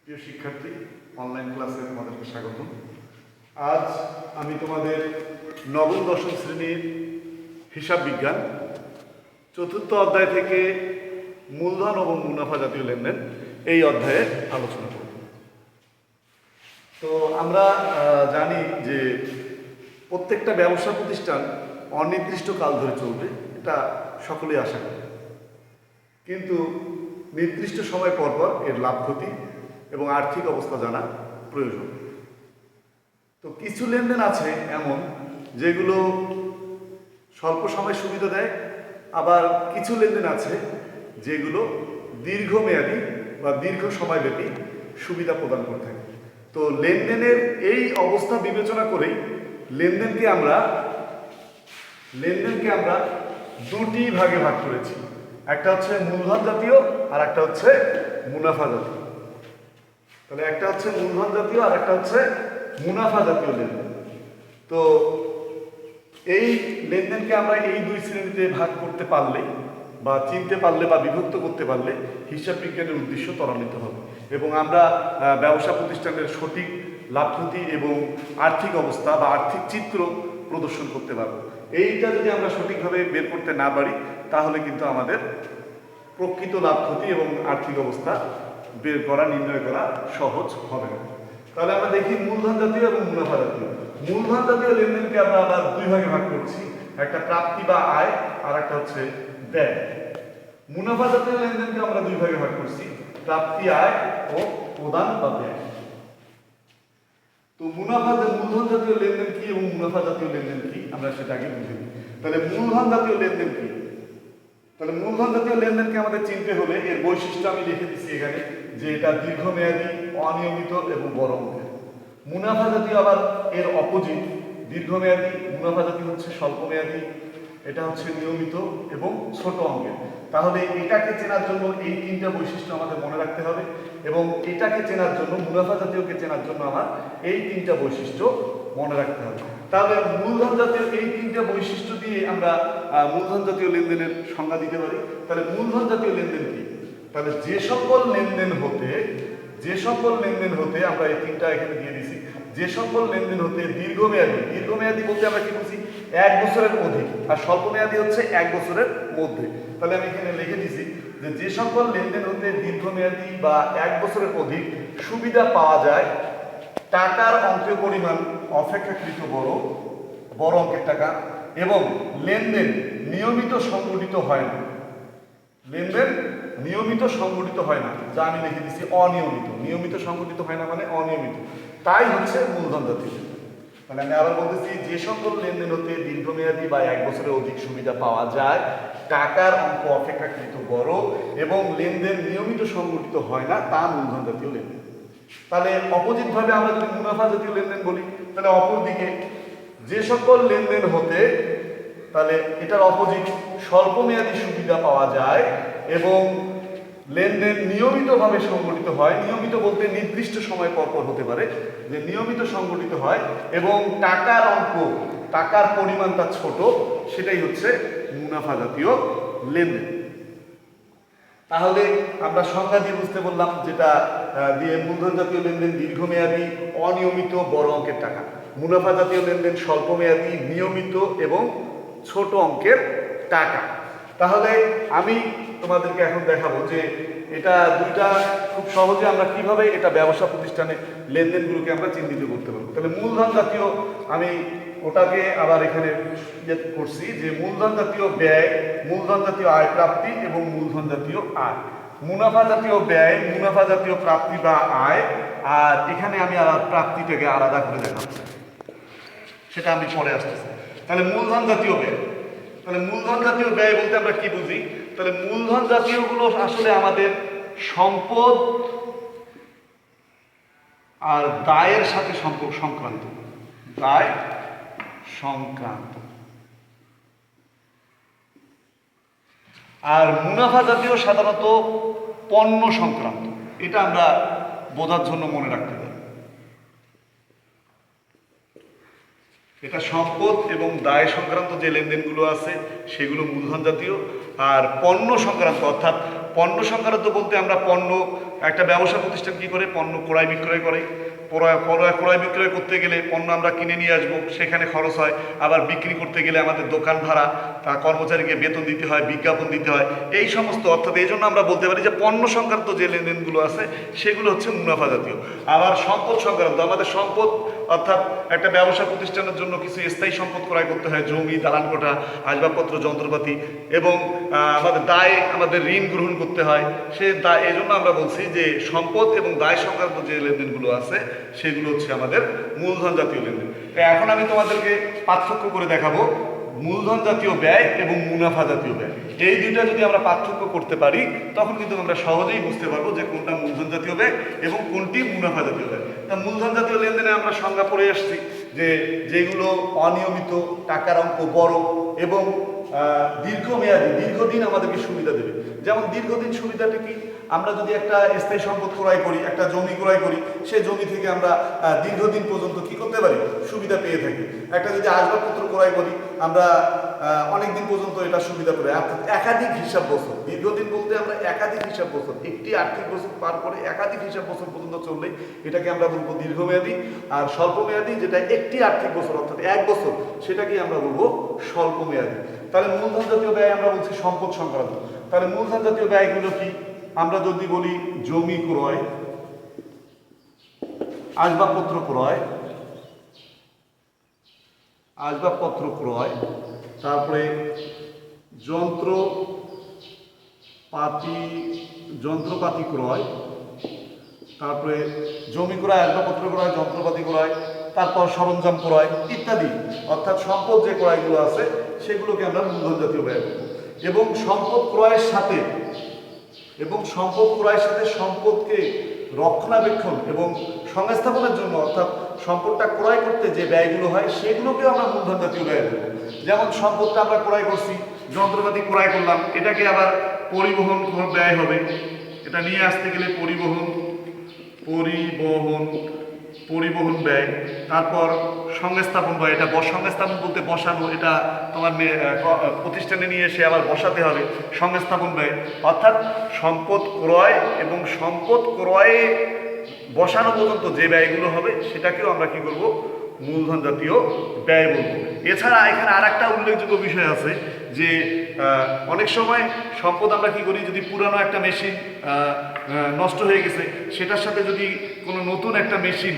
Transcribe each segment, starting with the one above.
প্রিয় শিক্ষার্থী, অনলাইন ক্লাসে তোমাদেরকে স্বাগতম। আজ আমি তোমাদের নবম দশম শ্রেণীর হিসাব বিজ্ঞান চতুর্থ অধ্যায় থেকে মূলধন এবং মুনাফা জাতীয় লেনদেন এই অধ্যায়ে আলোচনা করব। তো আমরা জানি যে প্রত্যেকটা ব্যবসা প্রতিষ্ঠান অনির্দিষ্ট কাল ধরে চলবে, এটা সকলেই আশা করে, কিন্তু নির্দিষ্ট সময় পর পর এর লাভ ক্ষতি এবং আর্থিক অবস্থা জানা প্রয়োজন। তো কিছু লেনদেন আছে এমন যেগুলো স্বল্প সময় সুবিধা দেয়, আবার কিছু লেনদেন আছে যেগুলো দীর্ঘমেয়াদী বা দীর্ঘ সময়ব্যাপী সুবিধা প্রদান করে থাকে। তো লেনদেনের এই অবস্থা বিবেচনা করেই লেনদেনকে আমরা দুটি ভাগে ভাগ করেছি। একটা হচ্ছে মূলধন জাতীয় আর একটা হচ্ছে মুনাফা জাতীয়। তাহলে একটা হচ্ছে মূলধন জাতীয় আর একটা হচ্ছে মুনাফা জাতীয় লেনদেন। তো এই লেনদেনকে আমরা এই দুই শ্রেণীতে ভাগ করতে পারলে বা চিনতে পারলে বা বিভক্ত করতে পারলে হিসাব বিজ্ঞানের উদ্দেশ্য ত্বরান্বিত হবে এবং আমরা ব্যবসা প্রতিষ্ঠানের সঠিক লাভ ক্ষতি এবং আর্থিক অবস্থা বা আর্থিক চিত্র প্রদর্শন করতে পারবো। এইটা যদি আমরা সঠিকভাবে বের করতে না পারি তাহলে কিন্তু আমাদের প্রকৃত লাভ ক্ষতি এবং আর্থিক অবস্থা বের করা, নির্ণয় করা সহজ হবে না। তাহলে আমরা দেখি মূলধন জাতীয় এবং মুনাফা জাতীয়। মূলধন জাতীয় লেনদেনকে আমরা আবার দুই ভাগে ভাগ করছি, একটা প্রাপ্তি বা আয় আর একটা হচ্ছে ব্যয়। মুনাফা জাতীয় লেনদেনকে আমরা দুই ভাগে ভাগ করছি, প্রাপ্তি আয় ও প্রদান বা ব্যয়। তো মূলধন জাতীয় লেনদেন কি এবং মুনাফা জাতীয় লেনদেন কি আমরা সেটা আগে বুঝে নিই। তাহলে মূলধন জাতীয় লেনদেন কি? তাহলে মূলধন জাতীয় লেনদেনকে আমাদের চিনতে হলে এর বৈশিষ্ট্য আমি লিখে দিচ্ছি এখানে, যে এটা দীর্ঘমেয়াদী, অনিয়মিত এবং বড় অঙ্কের। মুনাফা জাতীয় আবার এর অপোজিট, দীর্ঘমেয়াদী। মুনাফা জাতীয় হচ্ছে স্বল্পমেয়াদী, এটা হচ্ছে নিয়মিত এবং ছোট অঙ্কের। তাহলে এটাকে চেনার জন্য এই তিনটা বৈশিষ্ট্য আমাদের মনে রাখতে হবে এবং এটাকে চেনার জন্য, মুনাফা জাতীয়কে চেনার জন্য আমার এই তিনটা বৈশিষ্ট্য মনে রাখতে হবে। তাহলে মূলধন জাতীয় এই তিনটা বৈশিষ্ট্য দিয়ে আমরা মূলধন জাতীয় লেনদেনের সংজ্ঞা দিতে পারি। তাহলে মূলধন জাতীয় লেনদেন কি? তাহলে যে সকল লেনদেন হতে আমরা এই তিনটা এখানে দিয়ে দিছি, যে সকল লেনদেন হতে দীর্ঘমেয়াদী বলতে আমরা কি বুঝি? 1 বছরের অধিক, আর স্বল্পমেয়াদী হচ্ছে 1 বছরের মধ্যে। তাহলে আমি এখানে লিখে দিছি যে সকল লেনদেন হতে দীর্ঘমেয়াদী বা 1 বছরের অধিক সুবিধা পাওয়া যায়, টাকার অঙ্কের পরিমাণ অপেক্ষাকৃত বড় অঙ্কের টাকা, এবং লেনদেন নিয়মিত সংগঠিত হয় না। যা আমি লিখে দিচ্ছি অনিয়মিত। নিয়মিত সংগঠিত হয় না মানে অনিয়মিত, তাই হচ্ছে মূলধন জাতীয়। তাহলে আমি আবার বলতেছি, যে সকল লেনদেন হতে দীর্ঘমেয়াদী বা 1 বছরের অধিক সুবিধা পাওয়া যায়, টাকার অঙ্ক অপেক্ষাকৃত বড় এবং লেনদেন নিয়মিত সংগঠিত হয় না, তা মূলধন জাতীয় লেনদেন। তাহলে অপোজিট ভাবে আমরা যদি মুনাফা জাতীয় লেনদেন বলি, তাহলে অপরদিকে যে সকল লেনদেন হতে, তাহলে এটার অপোজিট, স্বল্পমেয়াদী সুবিধা পাওয়া যায় এবং লেনদেন নিয়মিতভাবে সংগঠিত হয়। নিয়মিত বলতে নির্দিষ্ট সময় পর পর হতে পারে, যে নিয়মিত সংগঠিত হয় এবং টাকার পরিমাণটা ছোট, সেটাই হচ্ছে মুনাফা জাতীয় লেনদেন। তাহলে আমরা সংজ্ঞা দিয়ে বুঝতে বললাম, যেটা দিয়ে মূলধন জাতীয় লেনদেন দীর্ঘমেয়াদী, অনিয়মিত, বড় অঙ্কের টাকা। মুনাফা জাতীয় লেনদেন স্বল্পমেয়াদী, নিয়মিত এবং ছোট অঙ্কের টাকা। তাহলে আমি তোমাদেরকে এখন দেখাবো যে এটা দুইটা খুব সহজে আমরা কিভাবে এটা ব্যবসা প্রতিষ্ঠানে লেনদেনগুলোকে আমরা চিহ্নিত করতে পারবো। তাহলে মূলধন জাতীয়, আমি ওটাকে আবার এখানে করছি যে মূলধন জাতীয় ব্যয়, মূলধন জাতীয় আয় প্রাপ্তি এবং মূলধন জাতীয় আয়। মুনাফা জাতীয় ব্যয়, মুনাফা জাতীয় প্রাপ্তি বা আয়, আর এখানে আমি আবার প্রাপ্তিটাকে আলাদা করে দেখাবো, সেটা আমি পরে আসতেছি। তাহলে মূলধন জাতীয় ব্যয়। তাহলে মূলধন জাতীয় ব্যয় বলতে আমরা কি বুঝি? তাহলে মূলধন জাতীয়গুলো আসলে আমাদের সম্পদ আর দায়ের সাথে সংক্রান্ত, আর মুনাফা জাতীয় সাধারণত পণ্য সংক্রান্ত। এটা আমরা বোঝার জন্য মনে রাখতে পারি। এটা সম্পদ এবং দায় সংক্রান্ত যে লেনদেনগুলো আছে সেগুলো মূলধন জাতীয়, আর পণ্য সংক্রান্ত, অর্থাৎ পণ্য সংক্রান্ত বলতে আমরা পণ্য একটা ব্যবসা প্রতিষ্ঠান কি করে, পণ্য ক্রয় বিক্রয় করে। ক্রয় বিক্রয় করতে গেলে পণ্য আমরা কিনে নিয়ে আসবো, সেখানে খরচ হয়। আবার বিক্রি করতে গেলে আমাদের দোকান ভাড়া, তার কর্মচারীকে বেতন দিতে হয়, বিজ্ঞাপন দিতে হয়, এই সমস্ত। অর্থাৎ এই জন্য আমরা বলতে পারি যে পণ্য সংক্রান্ত যে লেনদেনগুলো আছে সেগুলো হচ্ছে মুনাফা জাতীয়। আবার সম্পদ সংক্রান্ত, আমাদের সম্পদ অর্থাৎ একটা ব্যবসা প্রতিষ্ঠানের জন্য কিছু স্থায়ী সম্পদ ক্রয় করতে হয়, জমি, দালান কোঠা, আসবাবপত্র, যন্ত্রপাতি, এবং আমাদের দায়, আমাদের ঋণ গ্রহণ করতে হয়। সে দায়, এই জন্য আমরা বলছি যে সম্পদ এবং দায় সংক্রান্ত যে লেনদেনগুলো আছে সেগুলো হচ্ছে আমাদের মূলধন জাতীয় লেনদেন। এখন আমি তোমাদেরকে পার্থক্য করে দেখাবো মূলধন জাতীয় ব্যয় এবং মুনাফা জাতীয় ব্যয়। এই দুইটা যদি আমরা পার্থক্য করতে পারি তখন কিন্তু আমরা সহজেই বুঝতে পারবো যে কোনটা মূলধন জাতীয় ব্যয় এবং কোনটি মুনাফা জাতীয় ব্যয়। তা মূলধন জাতীয় লেনদেনে আমরা সংজ্ঞা পড়ে আসছি যে যেগুলো অনিয়মিত, টাকার অঙ্ক বড় এবং দীর্ঘমেয়াদী, দীর্ঘদিন আমাদেরকে সুবিধা দেবে। যেমন দীর্ঘদিন সুবিধাটা কি, আমরা যদি একটা স্থায়ী সম্পদ ক্রয় করি, একটা জমি ক্রয় করি, সেই জমি থেকে আমরা দীর্ঘদিন পর্যন্ত কি করতে পারি, সুবিধা পেয়ে থাকি। একটা যদি আসবাবপত্র ক্রয় করি, আমরা অনেকদিন পর্যন্ত এটা সুবিধা করে, অর্থাৎ একাধিক হিসাব বছর। দীর্ঘদিন বলতে আমরা একাধিক হিসাব বছর, একটি আর্থিক বছর পার করে একাধিক হিসাব বছর পর্যন্ত চললে এটাকে আমরা বলবো দীর্ঘমেয়াদী। আর স্বল্পমেয়াদী যেটা একটি আর্থিক বছর অর্থাৎ 1 বছর, সেটাকে আমরা বলবো স্বল্পমেয়াদী। তাহলে মূলধন জাতীয় ব্যয় আমরা বলছি সম্পদ সংক্রান্ত। তাহলে মূলধন জাতীয় ব্যয়গুলো কি, আমরা যদি বলি জমি ক্রয়, আসবাবপত্র ক্রয়, তারপরে যন্ত্রপাতি ক্রয়, তারপরে জমি ক্রয়, আসবাবপত্র ক্রয়, যন্ত্রপাতি ক্রয়, তারপর সরঞ্জাম ক্রয় ইত্যাদি, অর্থাৎ সম্পদ যে ক্রয়গুলো আছে সেগুলোকে আমরা মূলধন জাতীয় ব্যয় করব। এবং সম্পদ ক্রয়ের সাথে সম্পদকে রক্ষণাবেক্ষণ এবং সংস্থাপনের জন্য, অর্থাৎ সম্পদটা ক্রয় করতে যে ব্যয়গুলো হয় সেগুলোকেও আমরা মূলধন জাতীয় ব্যয় করব। যেমন সম্পদটা আমরা ক্রয় করছি, যন্ত্রপাতি ক্রয় করলাম, এটাকে আবার পরিবহন ব্যয় হবে, এটা নিয়ে আসতে গেলে পরিবহন ব্যয়। তারপর সংস্থাপন ব্যয়, এটা সংস্থাপন বলতে বসানো, এটা তোমার প্রতিষ্ঠানে নিয়ে এসে আবার বসাতে হবে, সংস্থাপন ব্যয়। অর্থাৎ সম্পদ ক্রয় এবং সম্পদ ক্রয়ে বসানো পর্যন্ত যে ব্যয়গুলো হবে সেটাকেও আমরা কি করব, মূলধন জাতীয় ব্যয় বলবো। এছাড়া এখানে আর একটা উল্লেখযোগ্য বিষয় আছে যে অনেক সময় সম্পদ আমরা কি করি, যদি পুরানো একটা মেশিন নষ্ট হয়ে গেছে সেটার সাথে যদি কোনো নতুন একটা মেশিন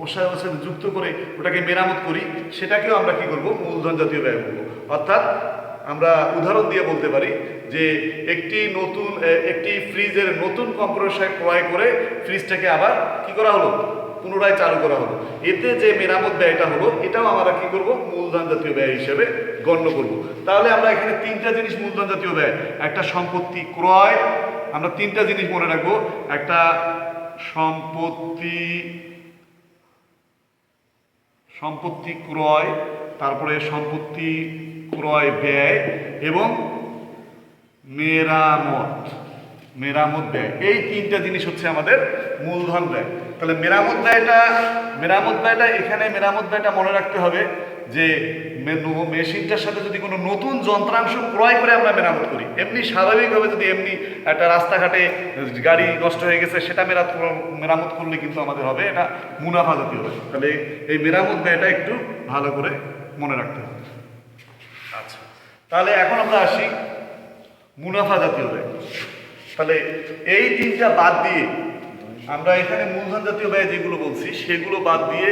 ওর সাথে যুক্ত করে ওটাকে মেরামত করি, সেটাকেও আমরা কি করব, মূলধন জাতীয় ব্যয় করব। অর্থাৎ আমরা উদাহরণ দিয়ে বলতে পারি যে একটি ফ্রিজের নতুন কম্প্রেসর ক্রয় করে ফ্রিজটাকে আবার কি করা হলো, পুনরায় চালু করা হলো, এতে যে মেরামত ব্যয়টা হলো এটাও আমরা কি করব, মূলধন জাতীয় ব্যয় হিসেবে গণ্য করব। তাহলে আমরা এখানে 3টা জিনিস মূলধন জাতীয় ব্যয়, একটা সম্পত্তি ক্রয়, আমরা 3টা জিনিস মনে রাখবো, একটা সম্পত্তি ক্রয়, তারপরে সম্পত্তি ক্রয় ব্যয় এবং মেরামত ব্যয়। এই 3টা জিনিস হচ্ছে আমাদের মূলধন ব্যয়। তাহলে মেরামত ব্যয়টা এখানে মনে রাখতে হবে যে মেশিনটার সাথে যদি কোনো নতুন যন্ত্রাংশ ক্রয় করে আমরা মেরামত করি, এমনি স্বাভাবিকভাবে যদি এমনি একটা রাস্তাঘাটে গাড়ি নষ্ট হয়ে গেছে সেটা মেরামত করলে কিন্তু আমাদের হবে এটা মুনাফা জাতীয় ব্যয়। তাহলে এই মেরামত ব্যয়টা একটু ভালো করে মনে রাখতে হবে। আচ্ছা, তাহলে এখন আমরা আসি মুনাফা জাতীয় ব্যয়। তাহলে এই 3টা বাদ দিয়ে আমরা এখানে মূলধন জাতীয় ব্যয় যেগুলো বলছি সেগুলো বাদ দিয়ে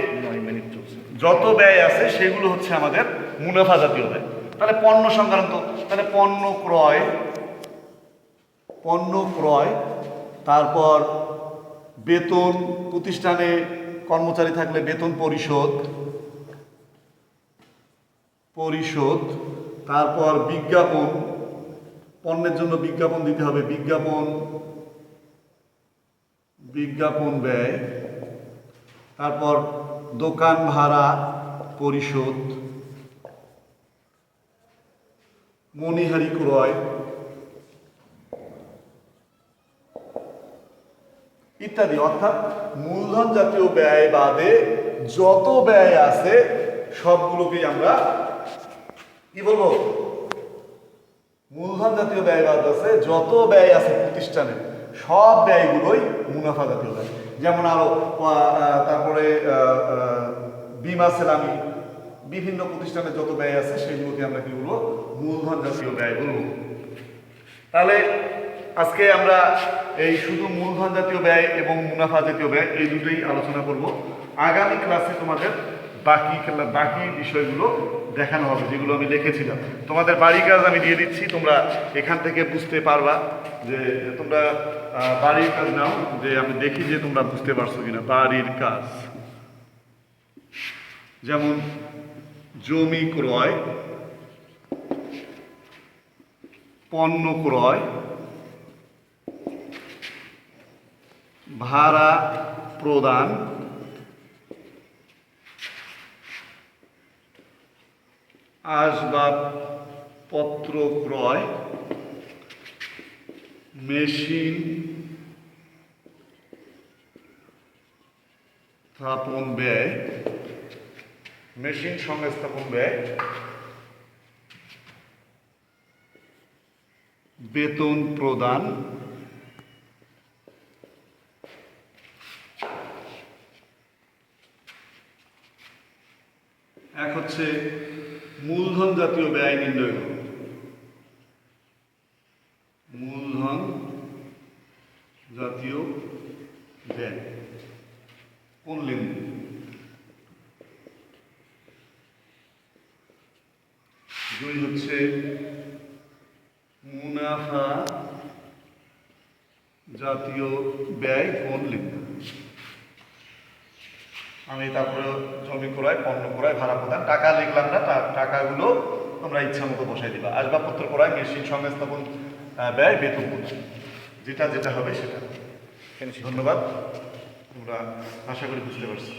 যত ব্যয় আছে সেগুলো হচ্ছে আমাদের মুনাফা জাতীয় ব্যয়। তাহলে পণ্য সংক্রান্ত, তাহলে পণ্য ক্রয়, তারপর বেতন, প্রতিষ্ঠানে কর্মচারী থাকলে বেতন পরিশোধ, তারপর বিজ্ঞাপন, পণ্যের জন্য বিজ্ঞাপন দিতে হবে, বিজ্ঞাপন ব্যয়, তারপর দোকান ভাড়া পরিশোধ, মণিহারি ক্রয় ইত্যাদি। অর্থাৎ মূলধন জাতীয় ব্যয় বাদে যত ব্যয় আছে সবগুলোকেই আমরা কি বলবো, মূলধন জাতীয় ব্যয় বাদ আছে যত ব্যয় আছে প্রতিষ্ঠানে সব ব্যয়গুলোই মুনাফা জাতীয় ব্যয়। যেমন আরো তারপরে বিমা সেলামি, বিভিন্ন প্রতিষ্ঠানে যত ব্যয় আছে সেগুলোকে আমরা কি বলবো, মূলধন জাতীয় ব্যয় বলবো। তাহলে আজকে আমরা এই শুধু মূলধন জাতীয় ব্যয় এবং মুনাফা জাতীয় ব্যয় এই দুটোই আলোচনা করব। আগামী ক্লাসে তোমাদের বাকি বিষয়গুলো দেখানো হবে, যেগুলো আমি লিখেছিলাম। তোমাদের বাড়ি কাজ আমি দিয়ে দিচ্ছি, তোমরা এখান থেকে বুঝতে পারবা যে তোমরা বাড়ির কাজ নাও, যে আমি দেখি যে তোমরা বুঝতে পারছো কিনা। বাড়ির কাজ যেমন জমি ক্রয়, পণ্য ক্রয়, ভাড়া প্রদান, আসবাবপত্র ক্রয়, মেশিন স্থাপন ব্যয়, মেশিন সংস্থাপন ব্যয়, বেতন প্রদান, এক হচ্ছে মূলধন জাতীয় ব্যয় নির্ণয় করো। মূলধন জাতীয় ব্যয় কোন লেনদেন? দুই হচ্ছে মুনাফা জাতীয় ব্যয় কোন লেনদেন? আমি তারপরে জমি ক্রয়, পণ্য ক্রয়, ভাড়া প্রদান, টাকা লিখলাম না, টাকাগুলো তোমরা ইচ্ছা মতো বসাই দিবা। আসবাবপত্র ক্রয়, মেশিন সংস্থাপন ব্যয়, বেতন প্রদান, যেটা যেটা হবে সেটা। ধন্যবাদ, তোমরা আশা করি বুঝতে পারছো।